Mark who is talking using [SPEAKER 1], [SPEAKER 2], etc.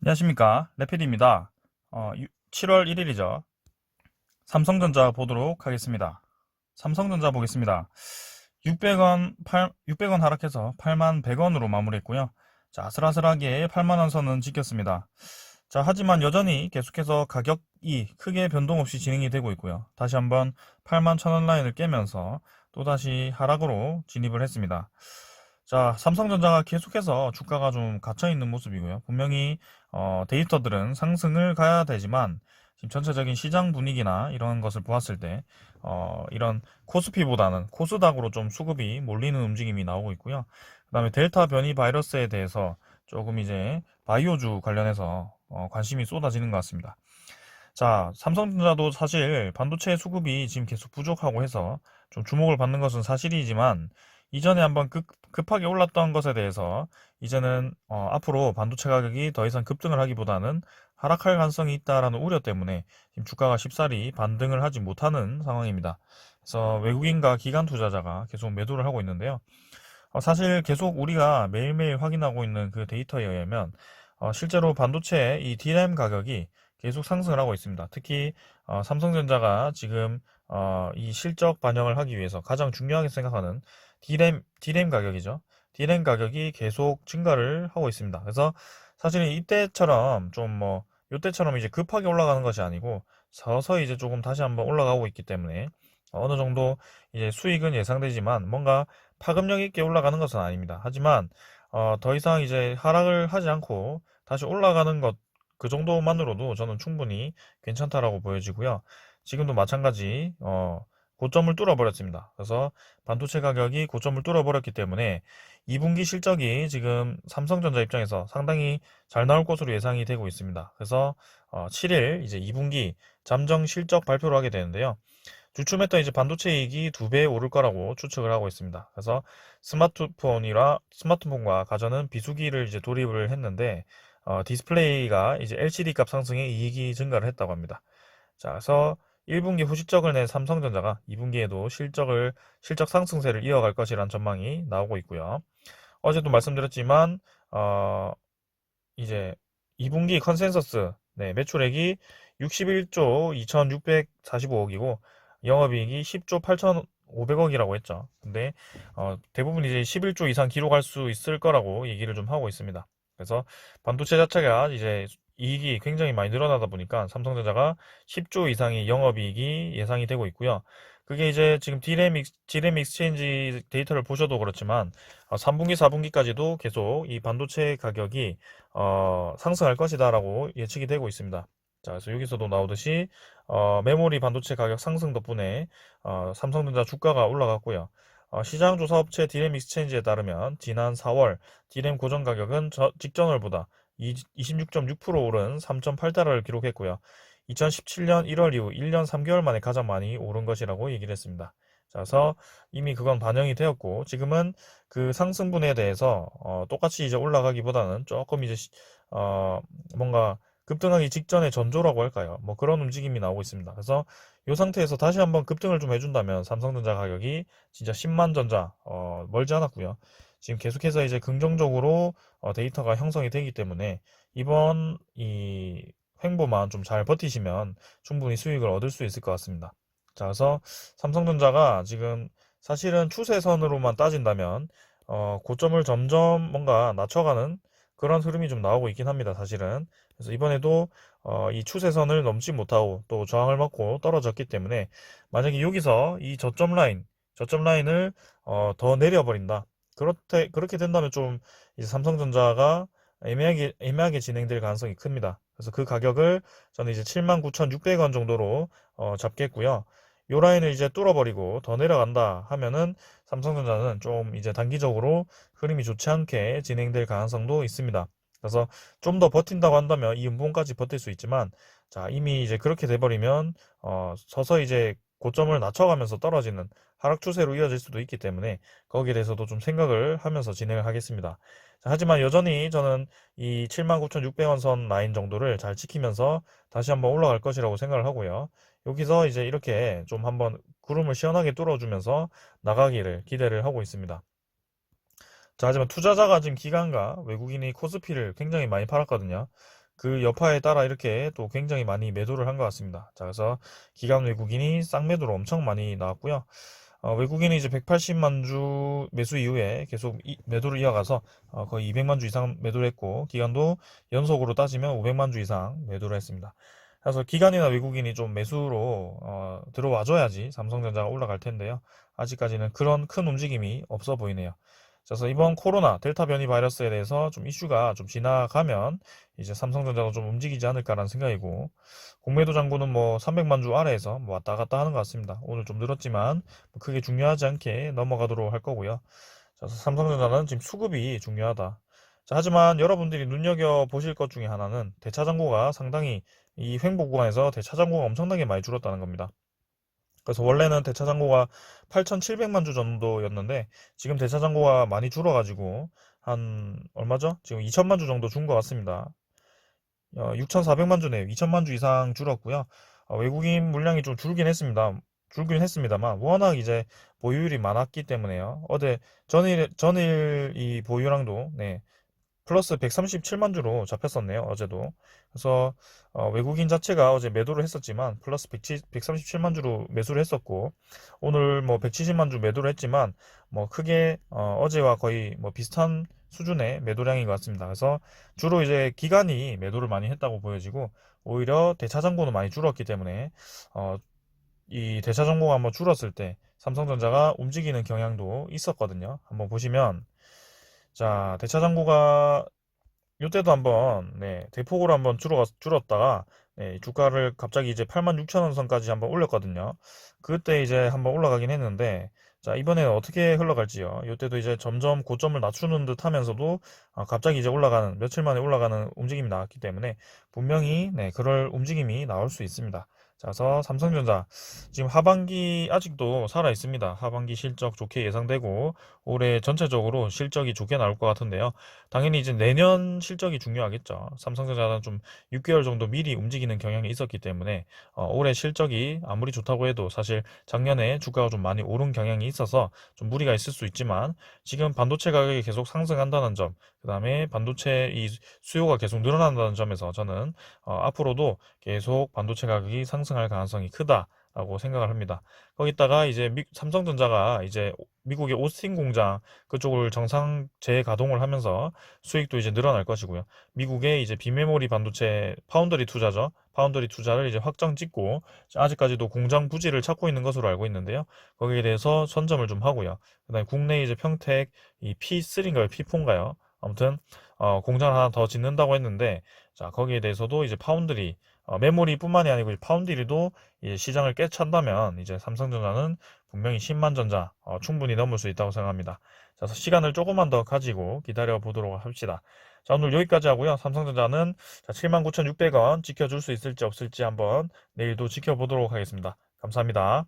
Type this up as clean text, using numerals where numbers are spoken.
[SPEAKER 1] 안녕하십니까, 레피디입니다. 7월 1일이죠. 삼성전자 보도록 하겠습니다. 삼성전자 보겠습니다. 600원 하락해서 8만 100원으로 마무리했고요. 자, 아슬아슬하게 8만원 선은 지켰습니다. 자, 하지만 여전히 계속해서 가격이 크게 변동 없이 진행이 되고 있고요. 다시 한번 8만 1000원 라인을 깨면서 또다시 하락으로 진입을 했습니다. 자, 삼성전자가 계속해서 주가가 좀 갇혀있는 모습이고요. 분명히 데이터들은 상승을 가야 되지만 지금 전체적인 시장 분위기나 이런 것을 보았을 때 이런 코스피보다는 코스닥으로 좀 수급이 몰리는 움직임이 나오고 있고요. 그 다음에 델타 변이 바이러스에 대해서 조금 이제 바이오주 관련해서 관심이 쏟아지는 것 같습니다. 자, 삼성전자도 사실 반도체 수급이 지금 계속 부족하고 해서 좀 주목을 받는 것은 사실이지만 이전에 한번 급하게 올랐던 것에 대해서 이제는 앞으로 반도체 가격이 더 이상 급등을 하기보다는 하락할 가능성이 있다라는 우려 때문에 지금 주가가 쉽사리 반등을 하지 못하는 상황입니다. 그래서 외국인과 기관 투자자가 계속 매도를 하고 있는데요. 사실 계속 우리가 매일매일 확인하고 있는 그 데이터에 의하면 실제로 반도체 이 DRAM 가격이 계속 상승을 하고 있습니다. 특히 삼성전자가 지금 이 실적 반영을 하기 위해서 가장 중요하게 생각하는 DRAM 가격이죠. DRAM 가격이 계속 증가를 하고 있습니다. 그래서 사실은 이때처럼 좀 이때처럼 이제 급하게 올라가는 것이 아니고 서서히 이제 조금 다시 한번 올라가고 있기 때문에 어느 정도 이제 수익은 예상되지만 뭔가 파급력 있게 올라가는 것은 아닙니다. 하지만 더 이상 이제 하락을 하지 않고 다시 올라가는 것 그 정도만으로도 저는 충분히 괜찮다라고 보여지고요. 지금도 마찬가지 고점을 뚫어버렸습니다. 그래서 반도체 가격이 고점을 뚫어버렸기 때문에 2분기 실적이 지금 삼성전자 입장에서 상당히 잘 나올 것으로 예상이 되고 있습니다. 그래서 7일 이제 2분기 잠정 실적 발표를 하게 되는데요. 주춤했던 이제 반도체 이익이 2배 오를 거라고 추측을 하고 있습니다. 그래서 스마트폰과 가전은 비수기를 이제 돌입을 했는데 디스플레이가 이제 LCD 값 상승에 이익이 증가를 했다고 합니다. 자, 그래서 1분기 후실적을 낸 삼성전자가 2분기에도 실적 상승세를 이어갈 것이라는 전망이 나오고 있고요. 어제도 말씀드렸지만 이제 2분기 컨센서스 매출액이 61조 2645억이고 영업이익이 10조 8500억이라고 했죠. 근데 대부분 이제 11조 이상 기록할 수 있을 거라고 얘기를 좀 하고 있습니다. 그래서 반도체 자체가 이제 이익이 굉장히 많이 늘어나다 보니까 삼성전자가 10조 이상의 영업이익이 예상이 되고 있고요. 그게 이제 지금 디램 익스체인지 데이터를 보셔도 그렇지만 3분기, 4분기까지도 계속 이 반도체 가격이 상승할 것이다라고 예측이 되고 있습니다. 자, 그래서 여기서도 나오듯이 메모리 반도체 가격 상승 덕분에 삼성전자 주가가 올라갔고요. 시장 조사 업체 디램 익스체인지에 따르면 지난 4월 디램 고정 가격은 직전월보다 26.6% 오른 3.8달러를 기록했고요. 2017년 1월 이후 1년 3개월 만에 가장 많이 오른 것이라고 얘기를 했습니다. 자, 그래서 이미 그건 반영이 되었고 지금은 그 상승분에 대해서 똑같이 이제 올라가기보다는 조금 이제 뭔가 급등하기 직전의 전조라고 할까요? 뭐 그런 움직임이 나오고 있습니다. 그래서 이 상태에서 다시 한번 급등을 좀 해준다면 삼성전자 가격이 진짜 10만 전자 멀지 않았고요. 지금 계속해서 이제 긍정적으로 데이터가 형성이 되기 때문에 이번 이 횡보만 좀 잘 버티시면 충분히 수익을 얻을 수 있을 것 같습니다. 자, 그래서 삼성전자가 지금 사실은 추세선으로만 따진다면 고점을 점점 뭔가 낮춰가는 그런 흐름이 좀 나오고 있긴 합니다. 사실은. 그래서 이번에도 이 추세선을 넘지 못하고 또 저항을 맞고 떨어졌기 때문에 만약에 여기서 이 저점 라인을 더 내려버린다. 그렇게 된다면 좀 이제 삼성전자가 애매하게 진행될 가능성이 큽니다. 그래서 그 가격을 저는 이제 79,600원 정도로 잡겠고요. 요 라인을 이제 뚫어버리고 더 내려간다 하면은 삼성전자는 좀 이제 단기적으로 흐름이 좋지 않게 진행될 가능성도 있습니다. 그래서 좀 더 버틴다고 한다면 이 음봉까지 버틸 수 있지만 자 이미 이제 그렇게 돼버리면 서서히 이제 고점을 낮춰가면서 떨어지는 하락 추세로 이어질 수도 있기 때문에 거기에 대해서도 좀 생각을 하면서 진행을 하겠습니다. 자, 하지만 여전히 저는 이 79,600원 선 라인 정도를 잘 지키면서 다시 한번 올라갈 것이라고 생각을 하고요. 여기서 이제 이렇게 좀 한번 구름을 시원하게 뚫어주면서 나가기를 기대를 하고 있습니다. 자, 하지만 투자자가 지금 기관과 외국인이 코스피를 굉장히 많이 팔았거든요. 그 여파에 따라 이렇게 또 굉장히 많이 매도를 한 것 같습니다. 자, 그래서 기관 외국인이 쌍매도로 엄청 많이 나왔고요. 외국인이 이제 180만 주 매수 이후에 계속 매도를 이어가서 거의 200만 주 이상 매도를 했고, 기관도 연속으로 따지면 500만 주 이상 매도를 했습니다. 그래서 기관이나 외국인이 좀 매수로 들어와줘야지 삼성전자가 올라갈 텐데요. 아직까지는 그런 큰 움직임이 없어 보이네요. 그래서 이번 코로나 델타 변이 바이러스에 대해서 좀 이슈가 좀 지나가면 이제 삼성전자도 좀 움직이지 않을까라는 생각이고, 공매도 잔고는 뭐 300만 주 아래에서 뭐 왔다 갔다 하는 것 같습니다. 오늘 좀 늘었지만 뭐 크게 중요하지 않게 넘어가도록 할 거고요. 자, 삼성전자는 지금 수급이 중요하다. 자, 하지만 여러분들이 눈여겨 보실 것 중에 하나는 대차 잔고가 상당히 이 횡보 구간에서 대차 잔고가 엄청나게 많이 줄었다는 겁니다. 그래서 원래는 대차 잔고가 8,700만 주 정도였는데 지금 대차 잔고가 많이 줄어가지고 한 얼마죠? 지금 2천만 주 정도 준 것 같습니다. 6,400만 주네요. 2천만 주 이상 줄었고요. 외국인 물량이 좀 줄긴 했습니다. 줄긴 했습니다만 워낙 이제 보유율이 많았기 때문에요. 전일 이 보유량도 네, 플러스 137만 주로 잡혔었네요. 어제도. 그래서 외국인 자체가 어제 매도를 했었지만 플러스 137만 주로 매수를 했었고, 오늘 뭐 170만 주 매도를 했지만 뭐 크게 어제와 거의 뭐 비슷한 수준의 매도량인 것 같습니다. 그래서 주로 이제 기관이 매도를 많이 했다고 보여지고, 오히려 대차 잔고는 많이 줄었기 때문에 어, 이 대차 잔고가 한번 줄었을 때 삼성전자가 움직이는 경향도 있었거든요. 한번 보시면, 자, 대차 잔고가 이때도 한번 네, 대폭으로 한번 줄었다가 네, 주가를 갑자기 이제 86,000원 선까지 한번 올렸거든요. 그때 이제 한번 올라가긴 했는데, 자, 이번에는 어떻게 흘러갈지요. 이때도 이제 점점 고점을 낮추는 듯 하면서도 갑자기 이제 며칠 만에 올라가는 움직임이 나왔기 때문에 분명히 네, 그럴 움직임이 나올 수 있습니다. 자, 그래서 삼성전자 지금 하반기 아직도 살아 있습니다. 하반기 실적 좋게 예상되고 올해 전체적으로 실적이 좋게 나올 것 같은데요. 당연히 이제 내년 실적이 중요하겠죠. 삼성전자는 좀 6개월 정도 미리 움직이는 경향이 있었기 때문에 올해 실적이 아무리 좋다고 해도 사실 작년에 주가가 좀 많이 오른 경향이 있어서 좀 무리가 있을 수 있지만, 지금 반도체 가격이 계속 상승한다는 점, 그 다음에 반도체 이 수요가 계속 늘어난다는 점에서 저는 앞으로도 계속 반도체 가격이 상승할 가능성이 크다라고 생각을 합니다. 거기다가 이제 삼성전자가 이제 미국의 오스틴 공장 그쪽을 정상 재가동을 하면서 수익도 이제 늘어날 것이고요. 미국의 이제 비메모리 반도체 파운더리 투자죠. 파운더리 투자를 이제 확정 짓고 아직까지도 공장 부지를 찾고 있는 것으로 알고 있는데요. 거기에 대해서 선점을 좀 하고요. 그다음에 국내 이제 평택 이 P3인가요? P4인가요? 아무튼 공장 하나 더 짓는다고 했는데, 자, 거기에 대해서도 이제 파운드리 메모리뿐만이 아니고 파운드리도 이제 시장을 꿰찬다면 이제 삼성전자는 분명히 10만 전자 충분히 넘을 수 있다고 생각합니다. 자, 그래서 시간을 조금만 더 가지고 기다려 보도록 합시다. 자, 오늘 여기까지 하고요. 삼성전자는 79,600원 지켜줄 수 있을지 없을지 한번 내일도 지켜보도록 하겠습니다. 감사합니다.